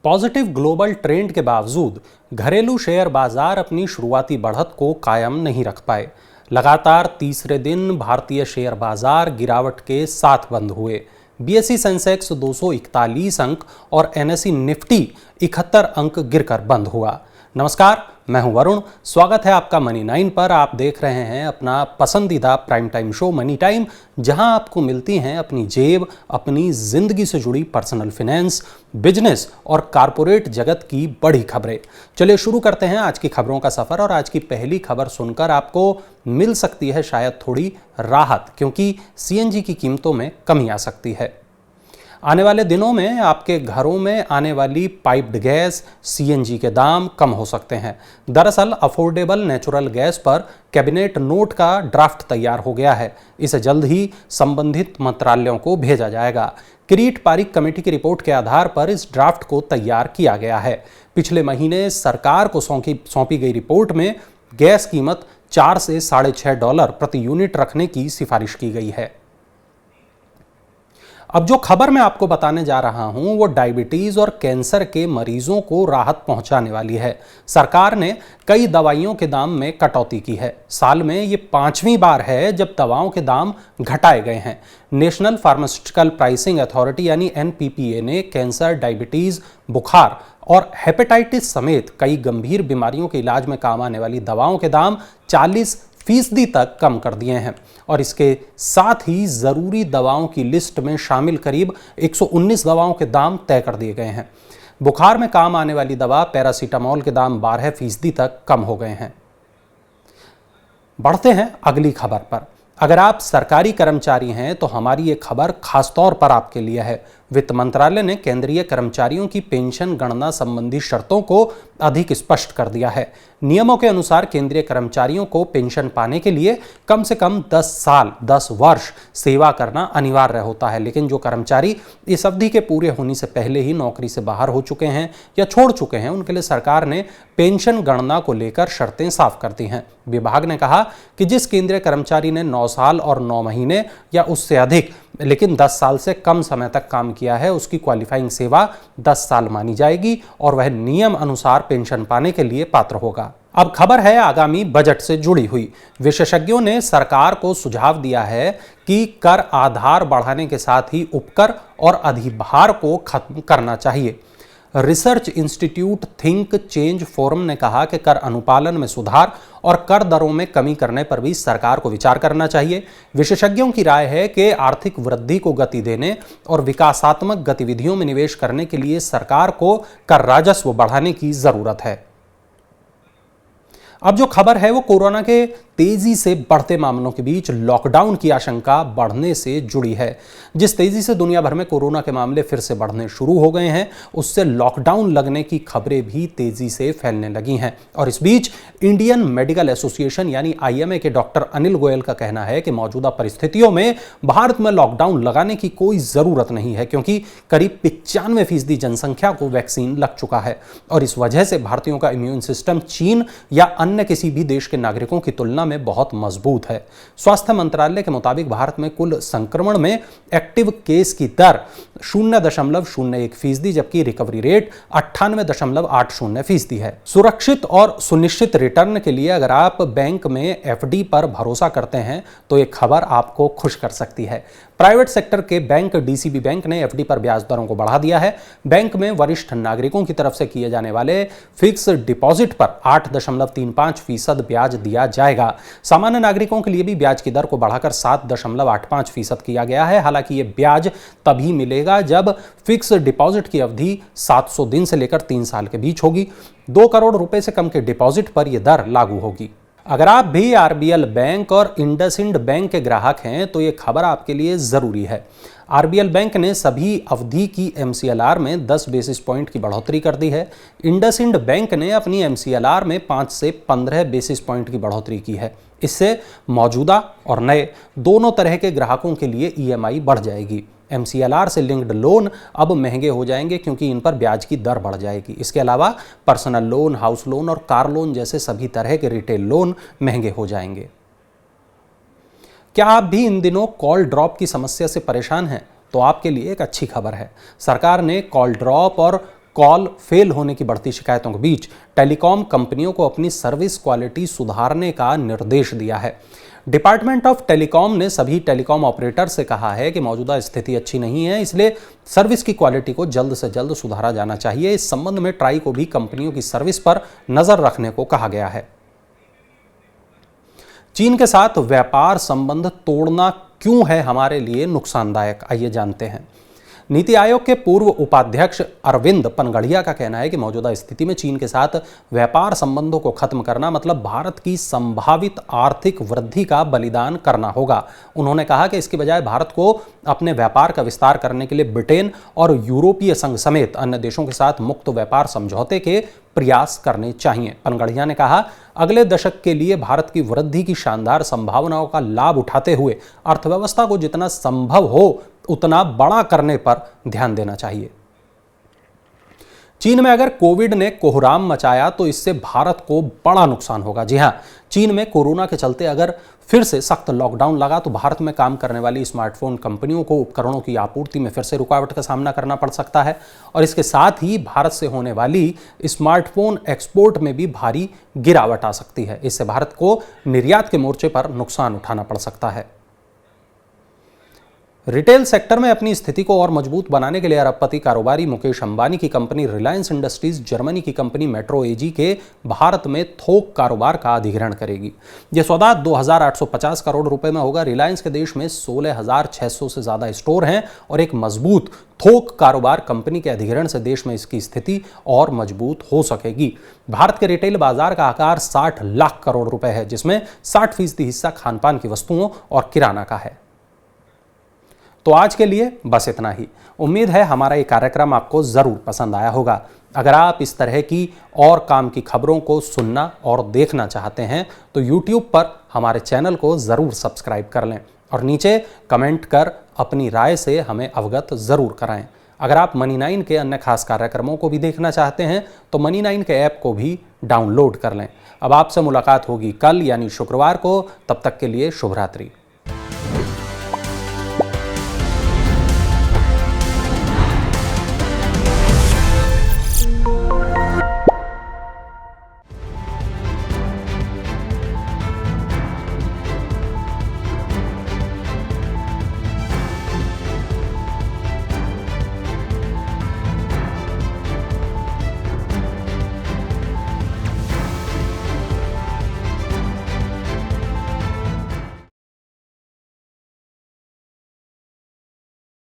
Positive global trend के बावजूद घरेलू शेयर बाजार अपनी शुरुआती बढ़त को कायम नहीं रख पाए। लगातार तीसरे दिन भारतीय शेयर बाजार गिरावट के साथ बंद हुए। बीएसई सेंसेक्स 241 अंक और एनएसई निफ्टी 71 अंक गिरकर बंद हुआ। नमस्कार, मैं हूं वरुण। स्वागत है आपका मनी 9 पर। आप देख रहे हैं अपना पसंदीदा prime time show money time, जहां आपको मिलती हैं अपनी जेब, अपनी जिंदगी से जुड़ी पर्सनल फिनेंस, बिजनेस और कारपोरेट जगत की बड़ी खबरें। चलिए शुरू करते हैं आज की खबरों का सफर। और आज की पहली खबर सुनकर आपको मिल सकती है शायद थोड़ी राहत, क्योंकि सीएनजी की कीमतों में कमी आ सकती है। आने वाले दिनों में आपके घरों में आने वाली पाइप्ड गैस, सीएनजी के दाम कम हो सकते हैं। दरअसल अफोर्डेबल नेचुरल गैस पर कैबिनेट नोट का ड्राफ्ट तैयार हो गया है। इसे जल्द ही संबंधित मंत्रालयों को भेजा जाएगा। किरीट पारिक कमेटी की रिपोर्ट के आधार पर इस ड्राफ्ट को तैयार किया गया है। पिछले महीने सरकार को सौंपी गई रिपोर्ट में गैस कीमत 4 से $6.5 प्रति यूनिट रखने की सिफारिश की गई है। अब जो खबर मैं आपको बताने जा रहा हूं वो डायबिटीज और कैंसर के मरीजों को राहत पहुंचाने वाली है। सरकार ने कई दवाइयों के दाम में कटौती की है। साल में ये 5वीं बार है जब दवाओं के दाम घटाए गए हैं। नेशनल फार्मास्यूटिकल प्राइसिंग अथॉरिटी यानी एनपीपीए ने कैंसर, डायबिटीज, बुखार और हेपेटाइटिस समेत कई गंभीर बीमारियों के इलाज में काम आने वाली दवाओं के दाम 40% तक कम कर दिए हैं। और इसके साथ ही जरूरी दवाओं की लिस्ट में शामिल करीब 119 दवाओं के दाम तय कर दिए गए हैं। बुखार में काम आने वाली दवा पैरासीटामोल के दाम 12% तक कम हो गए हैं। बढ़ते हैं अगली खबर पर। अगर आप सरकारी कर्मचारी हैं तो हमारी ये खबर खासतौर पर आपके लिए है। वित्त मंत्रालय ने केंद्रीय कर्मचारियों की पेंशन गणना संबंधी शर्तों को अधिक स्पष्ट कर दिया है। नियमों के अनुसार केंद्रीय कर्मचारियों को पेंशन पाने के लिए कम से कम 10 वर्ष सेवा करना अनिवार्य होता है। लेकिन जो कर्मचारी इस अवधि के पूरे होने से पहले ही नौकरी से बाहर हो चुके हैं या छोड़ चुके हैं, उनके लिए सरकार ने पेंशन गणना को लेकर शर्तें साफ कर दी हैं। विभाग ने कहा कि जिस केंद्रीय कर्मचारी ने 9 साल और 9 महीने या उससे अधिक लेकिन 10 साल से कम समय तक काम किया है, उसकी क्वालिफाइंग सेवा 10 साल मानी जाएगी और वह नियम अनुसार पेंशन पाने के लिए पात्र होगा। अब खबर है आगामी बजट से जुड़ी हुई। विशेषज्ञों ने सरकार को सुझाव दिया है कि कर आधार बढ़ाने के साथ ही उपकर और अधिभार को खत्म करना चाहिए। Research institute think change forum ने कहा कि कर अनुपालन में सुधार और कर दरों में कमी करने पर भी सरकार को विचार करना चाहिए। विशेषज्ञों की राय है कि आर्थिक वृद्धि को गति देने और विकासात्मक गतिविधियों में निवेश करने के लिए सरकार को कर राजस्व बढ़ाने की जरूरत है। अब जो खबर है वो कोरोना के तेजी से बढ़ते मामलों के बीच लॉकडाउन की आशंका बढ़ने से जुड़ी है। जिस तेजी से दुनिया भर में कोरोना के मामले फिर से बढ़ने शुरू हो गए हैं, उससे लॉकडाउन लगने की खबरें भी तेजी से फैलने लगी हैं। और इस बीच इंडियन मेडिकल एसोसिएशन यानी आईएमए के डॉक्टर अनिल गोयल का कहना है कि मौजूदा परिस्थितियों में भारत में लॉकडाउन लगाने की कोई जरूरत नहीं है, क्योंकि करीब 95% जनसंख्या को वैक्सीन लग चुका है। और इस वजह से भारतीयों का इम्यून सिस्टम चीन या अन्य किसी भी देश के नागरिकों की तुलना में बहुत मजबूत है। स्वास्थ्य मंत्रालय के मुताबिक भारत में कुल संक्रमण में एक्टिव केस की दर 0.01%, जबकि रिकवरी रेट 98.80% है। सुरक्षित और सुनिश्चित रिटर्न के लिए अगर आप बैंक में एफडी पर भरोसा करते हैं तो ये खबर आपको खुश कर सकती है। प्राइवेट सेक्टर के बैंक डीसीबी बैंक ने एफडी पर ब्याज दरों को बढ़ा दिया है। बैंक में वरिष्ठ नागरिकों की तरफ से किए जाने वाले फिक्स डिपॉजिट पर 8.35% ब्याज दिया जाएगा। सामान्य नागरिकों के लिए भी ब्याज की दर को बढ़ाकर 7.85% किया गया है। हालांकि ये ब्याज तभी मिलेगा जब फिक्स डिपॉजिट की अवधि 700 दिन से लेकर 3 साल के बीच होगी। 2 करोड़ रुपए से कम के डिपॉजिट पर यह दर लागू होगी। अगर आप भी आरबीएल बैंक और इंडसइंड बैंक के ग्राहक हैं तो ये खबर आपके लिए जरूरी है। आरबीएल बैंक ने सभी अवधि की एमसीएलआर में 10 बेसिस पॉइंट की बढ़ोतरी कर दी है। इंडसइंड बैंक ने अपनी एमसीएलआर में 5 से 15 बेसिस पॉइंट की बढ़ोतरी की है। इससे मौजूदा और नए दोनों तरह के ग्राहकों के लिए ईएमआई बढ़ जाएगी। एमसीएलआर से लिंक्ड लोन अब महंगे हो जाएंगे क्योंकि इन पर ब्याज की दर बढ़ जाएगी। इसके अलावा पर्सनल लोन, हाउस लोन और कार लोन जैसे सभी तरह के रिटेल लोन महंगे हो जाएंगे। क्या आप भी इन दिनों कॉल ड्रॉप की समस्या से परेशान हैं? तो आपके लिए एक अच्छी खबर है। सरकार ने कॉल ड्रॉप और कॉल फेल होने की बढ़ती शिकायतों के बीच टेलीकॉम कंपनियों को अपनी सर्विस क्वालिटी सुधारने का निर्देश दिया है। डिपार्टमेंट ऑफ टेलीकॉम ने सभी टेलीकॉम ऑपरेटर से कहा है कि मौजूदा स्थिति अच्छी नहीं है, इसलिए सर्विस की क्वालिटी को जल्द से जल्द सुधारा जाना चाहिए। इस संबंध में ट्राई को भी कंपनियों की सर्विस पर नजर रखने को कहा गया है। चीन के साथ व्यापार संबंध तोड़ना क्यों है हमारे लिए नुकसानदायक, आइए जानते हैं। नीति आयोग के पूर्व उपाध्यक्ष अरविंद पनगड़िया का कहना है कि मौजूदा स्थिति में चीन के साथ व्यापार संबंधों को खत्म करना मतलब भारत की संभावित आर्थिक वृद्धि का बलिदान करना होगा। उन्होंने कहा कि इसके बजाय भारत को अपने व्यापार का विस्तार करने के लिए ब्रिटेन और यूरोपीय संघ समेत अन्य देशों के साथ मुक्त व्यापार समझौते के प्रयास करने चाहिए। पनगड़िया ने कहा, अगले दशक के लिए भारत की वृद्धि की शानदार संभावनाओं का लाभ उठाते हुए अर्थव्यवस्था को जितना संभव हो उतना बड़ा करने पर ध्यान देना चाहिए। चीन में अगर कोविड ने कोहराम मचाया तो इससे भारत को बड़ा नुकसान होगा। जी हां, चीन में कोरोना के चलते अगर फिर से सख्त लॉकडाउन लगा तो भारत में काम करने वाली स्मार्टफोन कंपनियों को उपकरणों की आपूर्ति में फिर से रुकावट का सामना करना पड़ सकता है और इसके साथ ही भारत से होने वाली स्मार्टफोन एक्सपोर्ट में भी भारी गिरावट आ सकती है। इससे भारत को निर्यात के मोर्चे पर नुकसान उठाना पड़ सकता है। रिटेल सेक्टर में अपनी स्थिति को और मजबूत बनाने के लिए अरबपति कारोबारी मुकेश अंबानी की कंपनी रिलायंस इंडस्ट्रीज जर्मनी की कंपनी मेट्रो एजी के भारत में थोक कारोबार का अधिग्रहण करेगी। यह सौदा 2850 करोड़ रुपए में होगा। रिलायंस के देश में 16,600 से ज्यादा स्टोर हैं और एक मजबूत थोक कारोबार कंपनी के अधिग्रहण से देश में इसकी स्थिति और मजबूत हो सकेगी। भारत के रिटेल बाजार का आकार 60 लाख करोड़ रुपए है, जिसमें 60% हिस्सा खानपान की वस्तुओं और किराना का है। तो आज के लिए बस इतना ही। उम्मीद है हमारा ये कार्यक्रम आपको जरूर पसंद आया होगा। अगर आप इस तरह की और काम की खबरों को सुनना और देखना चाहते हैं तो YouTube पर हमारे चैनल को जरूर सब्सक्राइब कर लें और नीचे कमेंट कर अपनी राय से हमें अवगत जरूर कराएं। अगर आप मनी9 के अन्य खास कार्यक्रमों को भी देखना चाहते हैं तो मनी9 के ऐप को भी डाउनलोड कर लें। अब आपसे मुलाकात होगी कल यानी शुक्रवार को। तब तक के लिए शुभ रात्रि।